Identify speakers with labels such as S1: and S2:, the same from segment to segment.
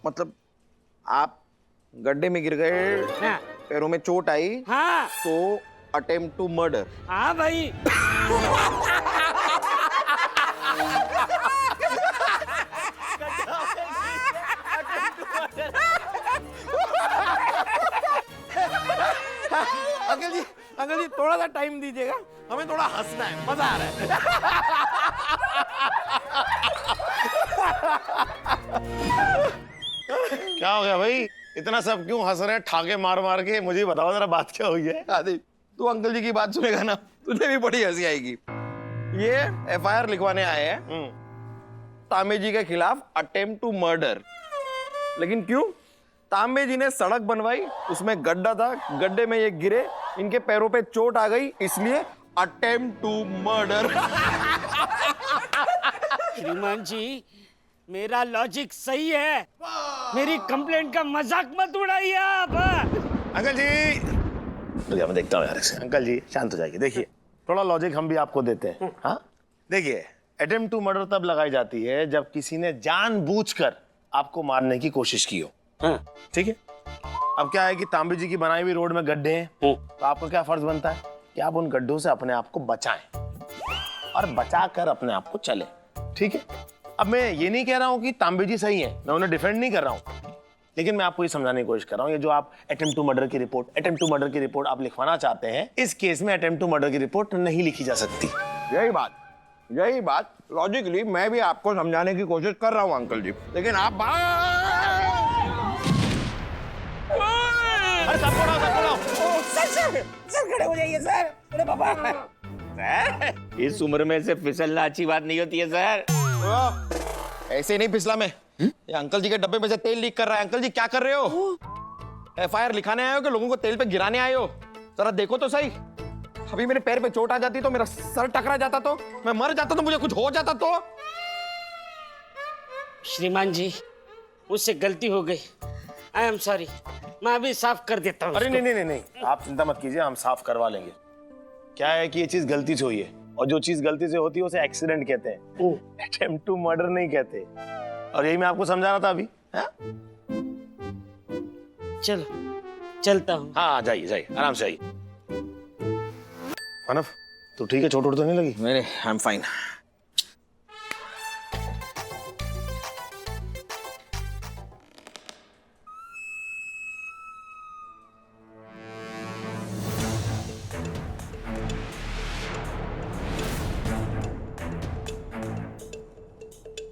S1: मतलब आप गड्ढे में गिर गए,
S2: हाँ।
S1: पैरों में चोट आई,
S2: हाँ
S1: तो अटेम्प्ट टू मर्डर।
S2: हाँ भाई।
S1: अंकल जी थोड़ा सा टाइम दीजिएगा, हमें थोड़ा हंसना है, मजा आ रहा है।
S3: क्या हो गया भाई, इतना सब क्यों हंस रहे हैं ठाके मार मार के? मुझे बताओ जरा बात क्या हुई है।
S1: आदि, तू अंकल जी की बात सुनेगा ना, तुझे भी बड़ी हंसी आएगी। ये एफआईआर लिखवाने आए हैं तांबे जी के खिलाफ अटेम्प्ट टू मर्डर। लेकिन क्यों? तांबे जी ने सड़क बनवाई, उसमें गड्ढा था, गड्ढे में ये गिरे, इनके पैरों पे चोट आ गई, इसलिए अटेम्प्ट टू मर्डर।
S2: श्रीमान जी, मेरा लॉजिक सही है, मेरी कंप्लेंट का मजाक मत उड़ाइए आप।
S3: अंकल जी, मैं देखता हूँ यार इसे। अंकल जी शांत हो जाइए, देखिए थोड़ा लॉजिक हम भी आपको देते हैं। हाँ देखिए, अटेम्प्ट टू मर्डर तब लगाई जाती है जब किसी ने जानबूझकर आपको मारने की कोशिश की हो। ठीक है, अब क्या है कि तांबे जी की बनाई हुई रोड में गड्ढे हैं, तो आपका क्या फर्ज बनता है कि आप उन गड्ढों से अपने आप को बचाएं और बचा कर अपने आप को चले। ठीक है, अब मैं ये नहीं कह रहा हूं कि तांबे जी सही है, मैं उन्हें डिफेंड नहीं कर रहा हूं, लेकिन मैं आपको ये समझाने की कोशिश कर रहा हूं, ये जो आप अटेम्प्ट टू मर्डर की रिपोर्ट आप लिखवाना चाहते हैं, इस केस में अटेम्प्ट टू मर्डर की रिपोर्ट नहीं लिखी जा सकती।
S1: यही बात लॉजिकली मैं भी आपको समझाने की कोशिश कर रहा हूँ अंकल जी, लेकिन आप
S3: अरे सब पढ़ाओ।
S2: सर खड़े हो जाइए सर। अरे बाबा
S4: सर, इस उम्र में से फिसलना अच्छी बात नहीं होती है सर।
S1: ऐसे नहीं फिसला मैं, ये अंकल जी के डब्बे में से तेल लीक कर रहा है। अंकल जी क्या कर रहे हो? एफआईआर लिखाने आए हो कि लोगों को तेल पे गिराने आए हो? जरा देखो तो सही, अभी मेरे पैर पे चोट आ जाती तो, मेरा सर टकरा जाता तो, मैं मर जाता तो, मुझे कुछ हो जाता तो।
S2: श्रीमान जी, मुझसे गलती हो गई, आई एम सॉरी, मैं अभी साफ कर देता हूँ।
S3: अरे नहीं, आप चिंता मत कीजिए, हम साफ करवा लेंगे। क्या है कि ये चीज गलती से हुई है, और जो चीज गलती से होती है उसे एक्सीडेंट कहते हैं, अटेम्प्ट टू मर्डर नहीं कहते। और यही मैं आपको समझा रहा था अभी।
S2: चलो चलता हूँ।
S3: हाँ जाइए आराम से आइए। मानव तो ठीक है, चोट वोट तो नहीं लगी?
S1: नहीं, आई एम फाइन।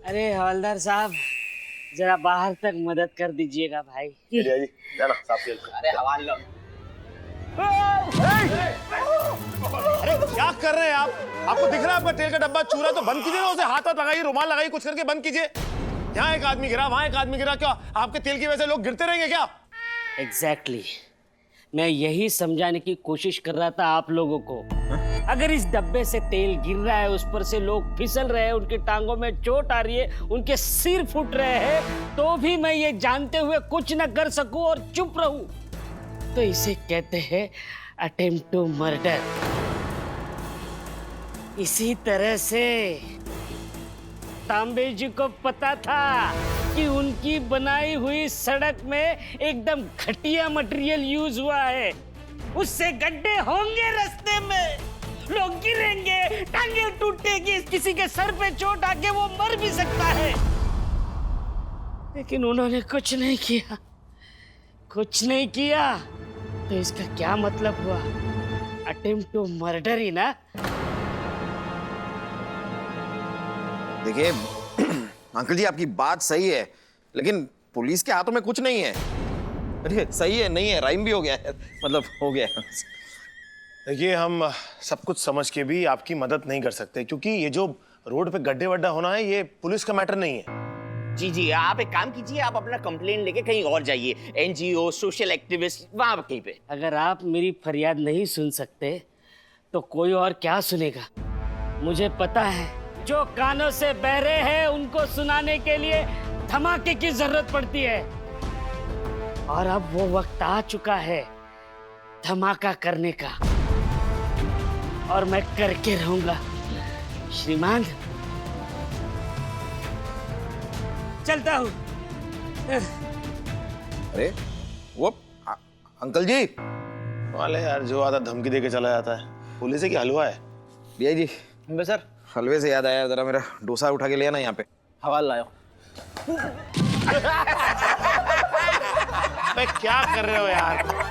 S2: अरे हवलदार साहब, जरा बाहर तक मदद कर दीजिएगा भाई।
S3: जाना साफ तेल।
S4: अरे हवाल लो।
S3: अरे क्या कर रहे हैं आप? आपको दिख रहा है आपका तेल का डब्बा चूरा, तो बंद कीजिए ना उसे, हाथ लगाइए, रुमाल लगाइए, कुछ करके बंद कीजिए। यहाँ एक आदमी गिरा, वहां एक आदमी गिरा, क्या आपके तेल की वजह से लोग गिरते रहेंगे क्या?
S2: एग्जैक्टली, मैं यही समझाने की कोशिश कर रहा था आप लोगों को। अगर इस डब्बे से तेल गिर रहा है, उस पर से लोग फिसल रहे हैं, उनकी टांगों में चोट आ रही है, उनके सिर फूट रहे हैं, तो भी मैं ये जानते हुए कुछ न कर सकूं और चुप रहूं, तो इसे कहते हैं अटेम्प्ट टू मर्डर। इसी तरह से तांबे जी को पता था कि उनकी बनाई हुई सड़क में एकदम घटिया मटेरियल यूज हुआ है, उससे गड्ढे होंगे रास्ते में, लोग गिरेंगे, टांगे टूटेगी, किसी के सर पे चोट आके वो मर भी सकता है। लेकिन उन्होंने कुछ नहीं किया, तो इसका क्या मतलब हुआ? अटेम्प्ट टू मर्डर ही ना।
S1: देखिए अंकल जी, आपकी बात सही है, लेकिन पुलिस के हाथों में कुछ नहीं है। अरे सही है, नहीं है, राइम भी हो गया है, मतलब हो गया।
S3: देखिए, हम सब कुछ समझ के भी आपकी मदद नहीं कर सकते, क्योंकि ये जो रोड पे गड्ढे वड्ढा होना है, ये पुलिस का मैटर नहीं है।
S4: जी, आप एक काम कीजिए, आप अपना कंप्लेंट लेके कहीं और जाइए, एनजीओ, सोशल एक्टिविस्ट, वहां कहीं पे।
S2: अगर आप मेरी फरियाद नहीं सुन सकते तो कोई और क्या सुनेगा? मुझे पता है, जो कानों से बहरे हैं उनको सुनाने के लिए धमाके की जरूरत पड़ती है, और अब वो वक्त आ चुका है धमाका करने का, और मैं करके रहूंगा। श्रीमान, चलता हूं।
S1: अरे वो अंकल जी।
S3: वाले यार, जो आता धमकी दे के चला जाता है। पुलिस है कि हलवा है?
S1: भैया जी
S4: सर
S1: हलवे से याद आया, जरा मेरा डोसा उठा के ले आना यहाँ पे।
S4: हवाल लाओ।
S3: अबे क्या कर रहे हो यार?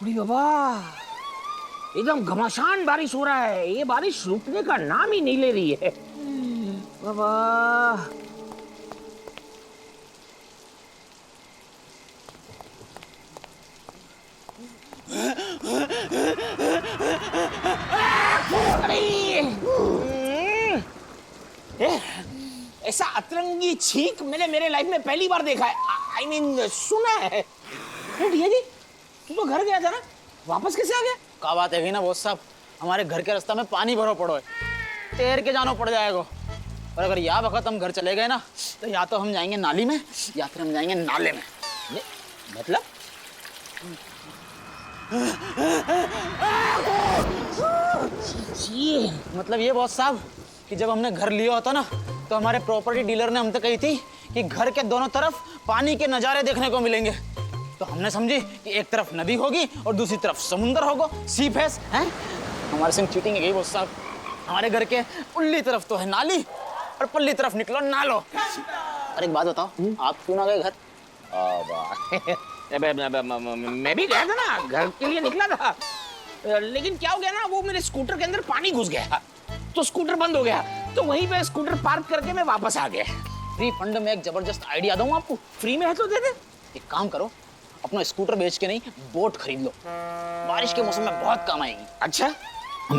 S5: अरे बाबा, एकदम घमासान बारिश हो रहा है। ये बारिश रुकने का नाम ही नहीं ले रही है बाबा। ऐसा अतरंगी छींक मैंने मेरे लाइफ में पहली बार देखा है। आई मीन सुना है। भैया जी, तू तो घर गया था ना, वापस कैसे आ गया?
S6: का बात है ना बॉस साहब, हमारे घर के रास्ते में पानी भरो पड़ो है, तैर के जाना पड़ जाएगा। और अगर या वक्त हम घर चले गए ना, तो या तो हम जाएंगे नाली में या फिर हम जाएंगे नाले में।
S5: मतलब
S6: मतलब ये बॉस साहब कि जब हमने घर लिया होता ना, तो हमारे प्रॉपर्टी डीलर ने हमसे कही थी कि घर के दोनों तरफ पानी के नज़ारे देखने को मिलेंगे। तो हमने समझी कि एक तरफ नदी होगी और दूसरी तरफ समुंदर होगा, सी फेस हैं। हमारे संग चीटिंग गई बॉस साहब। हमारे घर के उल्ली तरफ तो है नाली और पल्ली तरफ निकलो नालो। और एक बात बताओ, आप क्यों ना गए घर?
S5: मैं भी गया था ना, घर के लिए निकला था, लेकिन क्या हो गया ना, वो मेरे स्कूटर के अंदर पानी घुस गया तो स्कूटर बंद हो गया। तो वहीं पे स्कूटर पार्क करके मैं वापस आ गया।
S6: फ्री फंड में एक जबरदस्त आइडिया दूं आपको।
S5: फ्री में है तो दे दे।
S6: एक काम करो, अपना स्कूटर बेच के नहीं बोट खरीद लो, बारिश के मौसम में बहुत काम आएगी।
S5: अच्छा,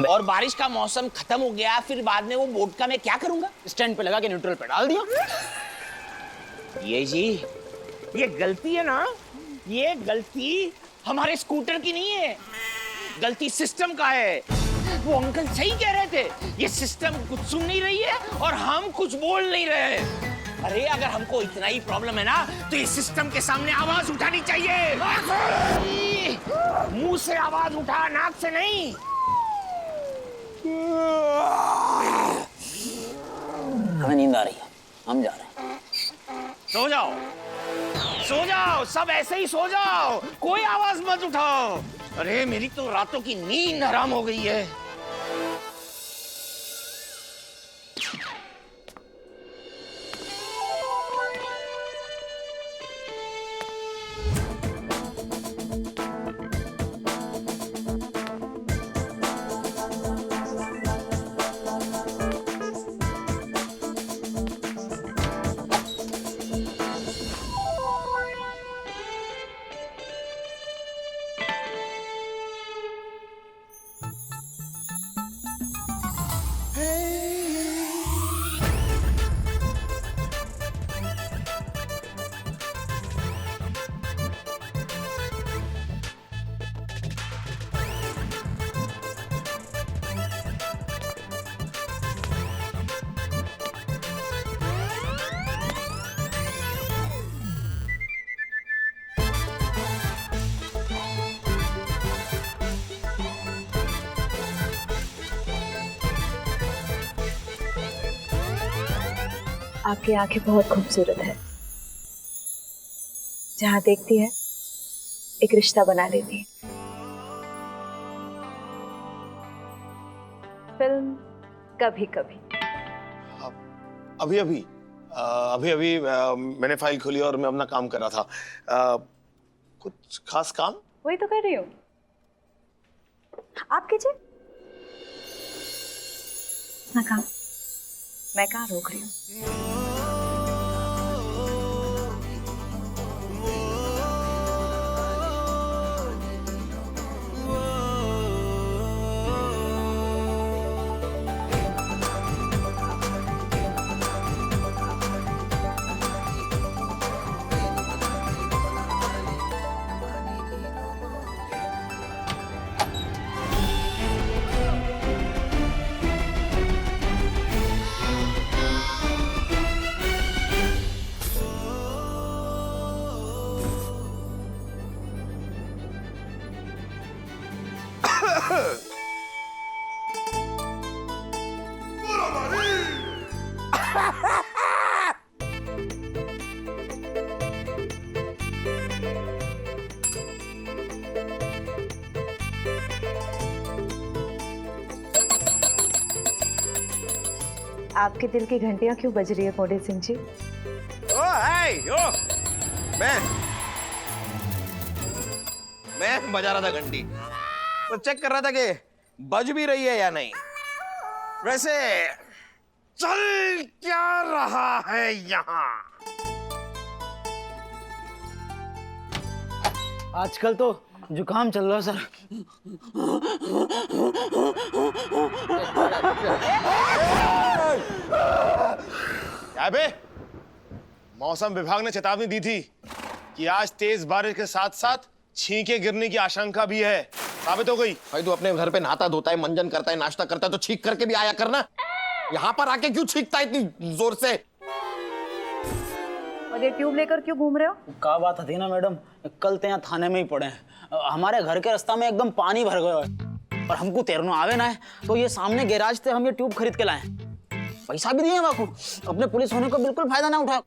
S5: और बारिश का मौसम खत्म हो गया, फिर बाद में वो बोट का मैं क्या करूंगा?
S6: स्टैंड पे लगा के न्यूट्रल पे डाल दिया।
S5: ये जी, ये गलती है ना, ये गलती हमारे स्कूटर की नहीं है, गलती सिस्टम का है। वो अंकल सही कह रहे थे, ये सिस्टम कुछ सुन नहीं रही है और हम कुछ बोल नहीं रहे। अरे अगर हमको इतना ही प्रॉब्लम है ना, तो इस सिस्टम के सामने आवाज उठानी चाहिए। मुंह से आवाज उठा, नाक से नहीं।
S6: हमें नींद आ रही है, हम जा रहे हैं।
S5: सो जाओ, सो जाओ, सब ऐसे ही सो जाओ, कोई आवाज मत उठाओ। अरे मेरी तो रातों की नींद हराम हो गई है।
S7: आपकी आंखें बहुत खूबसूरत है, जहां देखती है एक रिश्ता बना लेती है। फिल्म कभी कभी।
S3: अभी मैंने फाइल खोली और मैं अपना काम कर रहा था। कुछ खास काम?
S7: वही तो कर रही हूँ, आप कीजिए ना काम, मैं कहाँ रोक रही हूँ। आपके दिल की घंटियां क्यों बज रही है मोटे सिंह जी?
S1: ओ हाय ओ मैं बजा रहा था घंटी, तो चेक कर रहा था कि बज भी रही है या नहीं। वैसे चल क्या रहा है यहाँ?
S6: आजकल तो जुकाम चल रहा है सर।
S3: क्या बे? मौसम विभाग ने चेतावनी दी थी कि आज तेज बारिश के साथ साथ छींके गिरने की आशंका भी है। साबित हो गई।
S1: भाई तू अपने घर पे नहाता धोता है, मंजन करता है, नाश्ता करता है, तो छींक करके भी आया करना। यहाँ पर आके क्यों छींकता है इतनी जोर से?
S7: और ये ट्यूब लेकर क्यों घूम रहे हो?
S6: क्या बात थी ना मैडम, कल तो यहाँ थाने में ही पड़े हैं। हमारे घर के रास्ता में एकदम पानी भर गया है और हमको तैरना आवे ना है, तो ये सामने गैराज से हम ये ट्यूब खरीद के लाए। पैसा भी दिए बापू, अपने पुलिस होने को बिल्कुल फायदा ना उठाया।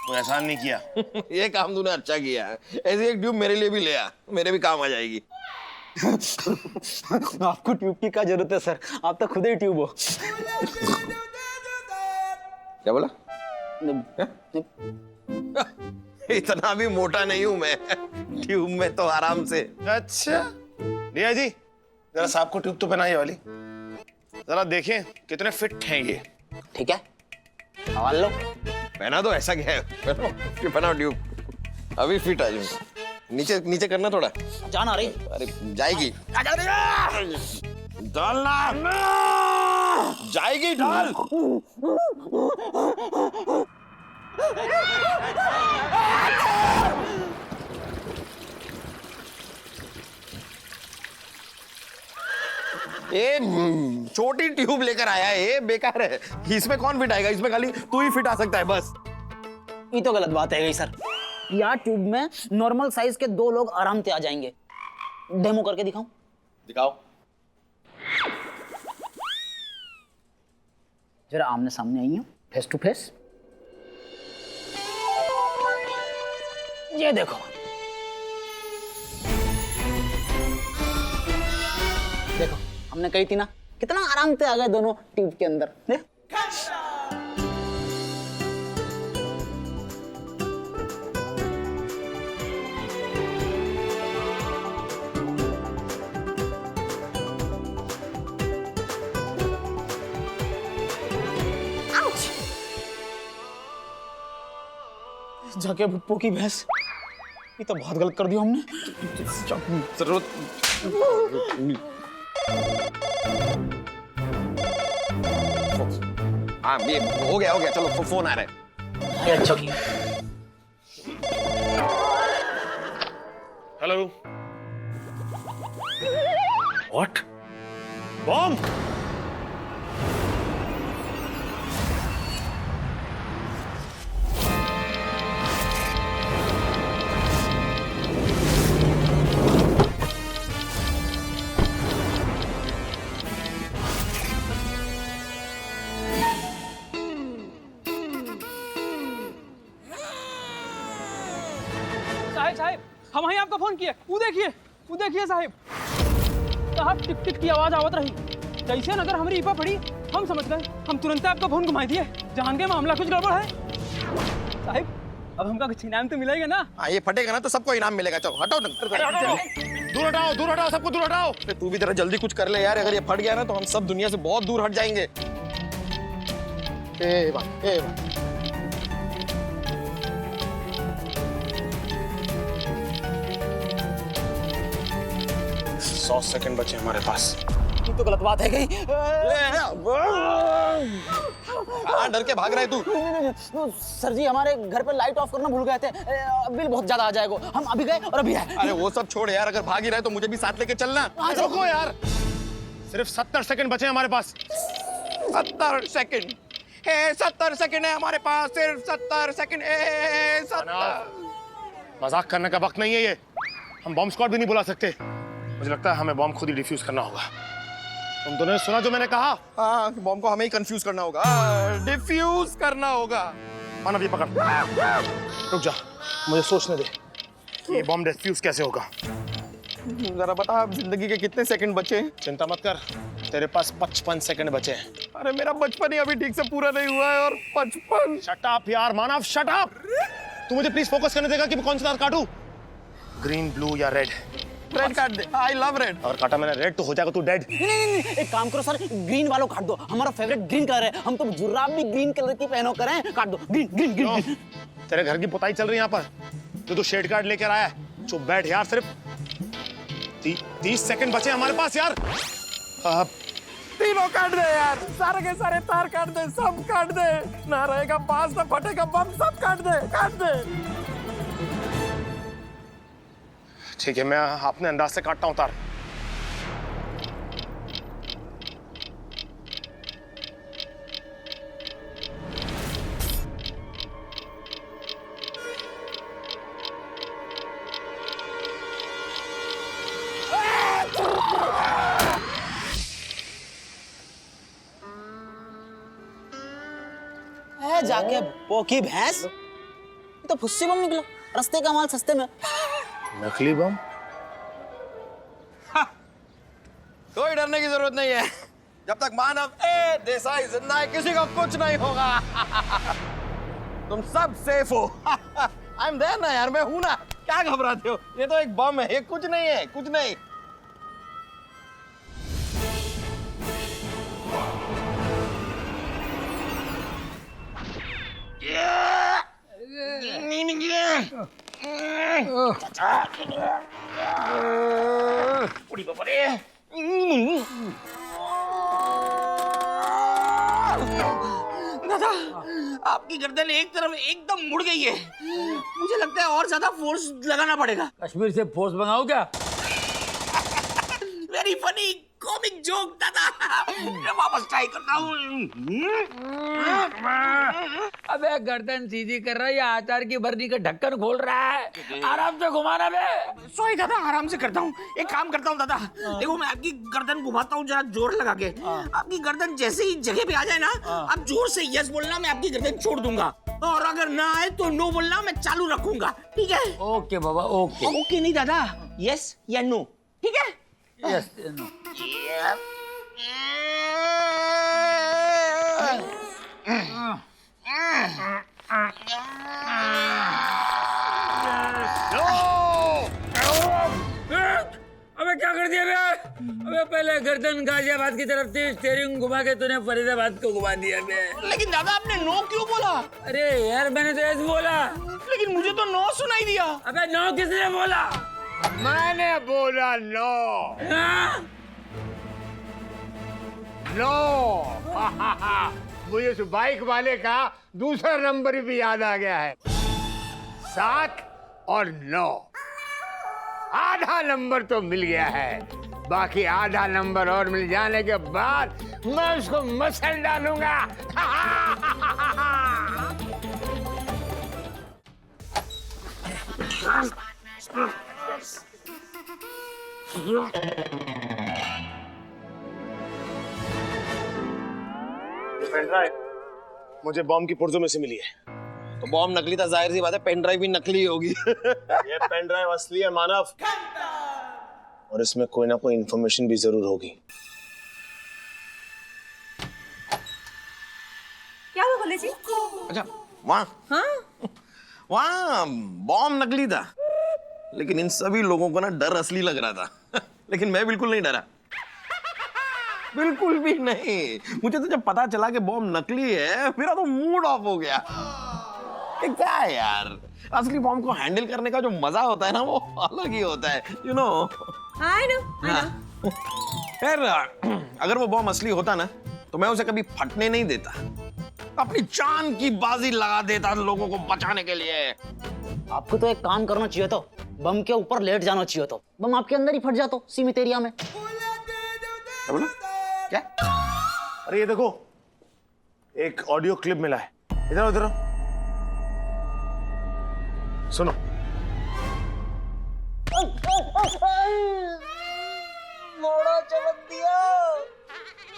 S3: कोई एहसान नहीं किया।
S1: ये काम तूने अच्छा किया है। ऐसी एक ट्यूब मेरे लिए भी ले आ, मेरे भी काम आ जाएगी।
S6: आपको ट्यूब की क्या जरूरत है सर, आप तो खुद ही ट्यूब हो।
S1: क्या बोला? इतना भी मोटा नहीं हूं मैं, ट्यूब में तो आराम से।
S3: अच्छा रिया जी, जरा साहब को ट्यूब तो पहनाइए वाली, जरा देखें कितने फिट हैं ये।
S6: ठीक है, हवाल लो।
S1: पहना तो ऐसा क्या है, पहनाओ ट्यूब। अभी फिट आ जाऊंगा। नीचे नीचे करना थोड़ा।
S6: जान आ रही।
S1: अरे जाएगी, डालना जाएगी, डाल। ये छोटी ट्यूब लेकर आया है, ये बेकार है। इसमें कौन फिट आएगा? इसमें खाली तू ही फिट आ सकता है बस।
S6: ये तो गलत बात है गई सर। यार ट्यूब में नॉर्मल साइज के 2 लोग आराम से आ जाएंगे। डेमो करके दिखाऊं?
S1: दिखाओ।
S6: जरा आमने सामने आई हो, फेस टू फेस। ये देखो, देखो हमने कही थी ना, कितना आराम से आ गए दोनों ट्यूब के अंदर। देख। जाके भुप्पो की भैंस, ये तो बहुत गलत कर दिया हमने।
S1: जरूरत हाँ, ये हो गया चलो, फोन आ रहा है।
S6: अच्छा किया।
S3: हेलो। व्हाट? बॉम्ब?
S8: साहिब, हम ही आपका फोन किए। वो देखिए साहिब टिक टिक की आवाज आवत रही। जैसे अगर हमारी ईपा पड़ी, हम समझ गए। हम तुरंत आपका फोन घुमा दिए, जान के मामला कुछ गड़बड़ है। साहिब अब हमका कुछ इनाम तो मिलेगा ना?
S1: हाँ, ये फटेगा ना तो सबको इनाम मिलेगा। चलो हटाओ,
S3: दूर हटाओ, सबको दूर हटाओ।
S1: तू भी जरा जल्दी कुछ कर ले यार। अगर ये फट गया ना तो हम सब दुनिया से बहुत दूर हट जाएंगे। ए बा।
S3: 100 सेकंड बचे हमारे पास।
S6: ये तो गलत बात है गई।
S1: हाँ, डर के भाग रहा है तू?
S6: सर जी, हमारे घर पे लाइट ऑफ करना भूल गए थे। बिल बहुत ज्यादा आ जाएगा। हम अभी गए और अभी आए।
S1: अरे वो सब छोड़ यार, अगर भाग ही रहा है तो मुझे भी साथ लेके चलना।
S3: रुको यार, सिर्फ 70 सेकंड बचे हमारे पास।
S1: 70 सेकंड है, 70 सेकंड है हमारे पास, सिर्फ 70 सेकंड है। 70।
S3: मजाक करने का वक्त नहीं है ये। हम बॉम्ब स्क्वाड भी नहीं बुला सकते। मुझे लगता है हमें बॉम्ब खुद ही डिफ्यूज करना होगा। तुम दोनों ने सुना जो मैंने कहा?
S1: हाँ, बॉम्ब को हमें ही कंफ्यूज करना होगा, डिफ्यूज करना होगा।
S3: मानव ये पकड़, रुक जा, मुझे सोचने दे कि ये बॉम्ब डिफ्यूज कैसे होगा।
S1: जरा बता, अब जिंदगी के कितने सेकंड बचे हैं?
S3: चिंता मत कर, तेरे पास 55 सेकंड बचे हैं।
S1: अरे मेरा बचपन ही अभी ठीक से पूरा नहीं हुआ है और 55।
S3: शट अप यार मानव, शट अप। तू मुझे प्लीज फोकस करने देगा कि मैं कौन सा तार काटूं? ग्रीन, ब्लू या रेड?
S1: रेड काट दे, आई लव रेड।
S3: और काटा मैंने रेड तो हो जाएगा तू डेड।
S6: नहीं, एक काम करो सर, ग्रीन वालों काट दो, हमारा फेवरेट ग्रीन कलर है, हम तो जुर्राब भी ग्रीन कलर की पहनो करें, काट दो, ग्रीन ग्रीन ग्रीन।
S3: तेरे घर की पुताई चल रही है यहाँ पर, तो तू शेड कार्ड लेकर आया है। चुप बैठ यार, सिर्फ 30 सेकंड बचे हमारे पास यार।
S1: तीनों काट दे यार, सारे के सारे तार काट दे, सब काट दे, ना रहेगा बांस ना फटेगा बम, सब काट दे, काट दे।
S3: ठीक है, मैं अपने अंदाज से काटता हूँ तार।
S6: जाके पोकी भैंस, ये तो फुस्सी बम निकला, रास्ते का माल सस्ते में।
S3: नकली बम?
S1: कोई डरने की जरूरत नहीं है, जब तक मानव देसाई जिंदा है किसी को कुछ नहीं होगा। तुम सब सेफ हो। आई एम देयर ना यार, मैं हूं ना, क्या घबराते हो? ये तो एक बम है, ये कुछ नहीं है, कुछ नहीं।
S5: उड़ी बाबा रे। दादा, आपकी गर्दन एक तरफ एकदम मुड़ गई है, मुझे लगता है और ज्यादा फोर्स लगाना पड़ेगा।
S2: कश्मीर से फोर्स मंगाओ क्या?
S5: वेरी फनी कॉमिक जोक दादा, मैं वापस ट्राई करता हूँ।
S2: अबे गर्दन सीधी कर रहा है या आचार की बरनी का ढक्कन खोल रहा है? आराम से घुमाना बे।
S5: सॉरी दादा, आराम से करता हूँ। एक काम करता हूँ दादा, देखो मैं आपकी गर्दन घुमाता हूँ जरा जोर लगा के। आपकी गर्दन जैसे ही जगह पे आ जाए ना, आप जोर से यस बोलना, मैं आपकी गर्दन छोड़ दूंगा, और अगर ना आए तो नो बोलना, मैं चालू रखूंगा, ठीक है?
S2: ओके बाबा, ओके।
S5: ओके नहीं दादा, यस या नो, ठीक है?
S2: Yes no. अबे क्या कर दिया बे? अबे पहले गर्दन गाजियाबाद की तरफ थी, स्टीयरिंग घुमा के तूने फरीदाबाद को घुमा दिया बे।
S5: लेकिन दादा आपने नो क्यों बोला?
S2: अरे यार मैंने तो ऐसे बोला।
S5: लेकिन मुझे तो नो सुनाई दिया।
S2: अबे नो किसने बोला?
S9: मैंने बोला नो।
S2: हाँ?
S9: नो। मुझे उस बाइक वाले का दूसरा नंबर भी याद आ गया है, 7 और 9। आधा नंबर तो मिल गया है, बाकी आधा नंबर और मिल जाने के बाद मैं उसको मसल डालूंगा।
S3: पेन ड्राइव मुझे बॉम्ब की पुर्जों में से मिली है।
S1: तो बॉम्ब नकली था, जाहिर सी बात है पेन ड्राइव भी नकली होगी।
S3: ये पेन ड्राइव असली है मानव, और इसमें कोई ना कोई इंफॉर्मेशन भी जरूर होगी।
S7: क्या हुआ भोले जी?
S1: अच्छा, वहाँ बॉम्ब नकली था, लेकिन इन सभी लोगों को ना डर असली लग रहा था। लेकिन मैं बिल्कुल नहीं डरा, बिल्कुल भी नहीं। मुझे तो जब पता चला कि बॉम्ब नकली है, मेरा तो मूड ऑफ हो गया। ये क्या है यार, असली बॉम्ब को हैंडल करने का जो मजा होता है ना, वो अलग ही होता है, यू नो।
S7: I know.
S1: खैर, अगर वो बॉम्ब असली होता ना, तो मैं उसे कभी फटने नहीं देता, अपनी जान की बाजी लगा देता लोगों को बचाने के लिए।
S6: आपको तो एक काम करना चाहिए, तो बम के ऊपर लेट जाना चाहिए, तो बम आपके अंदर ही फट जाता सीमित एरिया में।
S1: क्या बोला? क्या?
S3: अरे ये देखो, एक ऑडियो क्लिप मिला है, इधर उधर सुनो।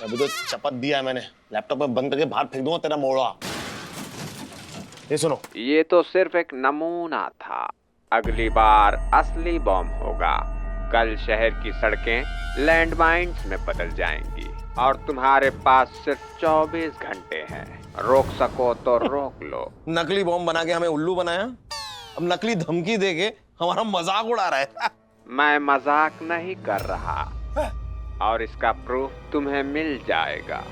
S3: अभी तो चपत दिया है मैंने, लैपटॉप में बंद करके बाहर फेंक दूंगा तेरा मोड़ा। ये सुनो,
S10: ये तो सिर्फ एक नमूना था, अगली बार असली बॉम्ब होगा। कल शहर की सड़कें लैंडमाइंस में बदल जाएंगी और तुम्हारे पास सिर्फ 24 घंटे हैं। रोक सको तो रोक लो।
S1: नकली बॉम्ब बना के हमें उल्लू बनाया, अब नकली धमकी दे के हमारा मजाक उड़ा रहा है।
S10: मैं मजाक नहीं कर रहा और इसका प्रूफ तुम्हें मिल जाएगा।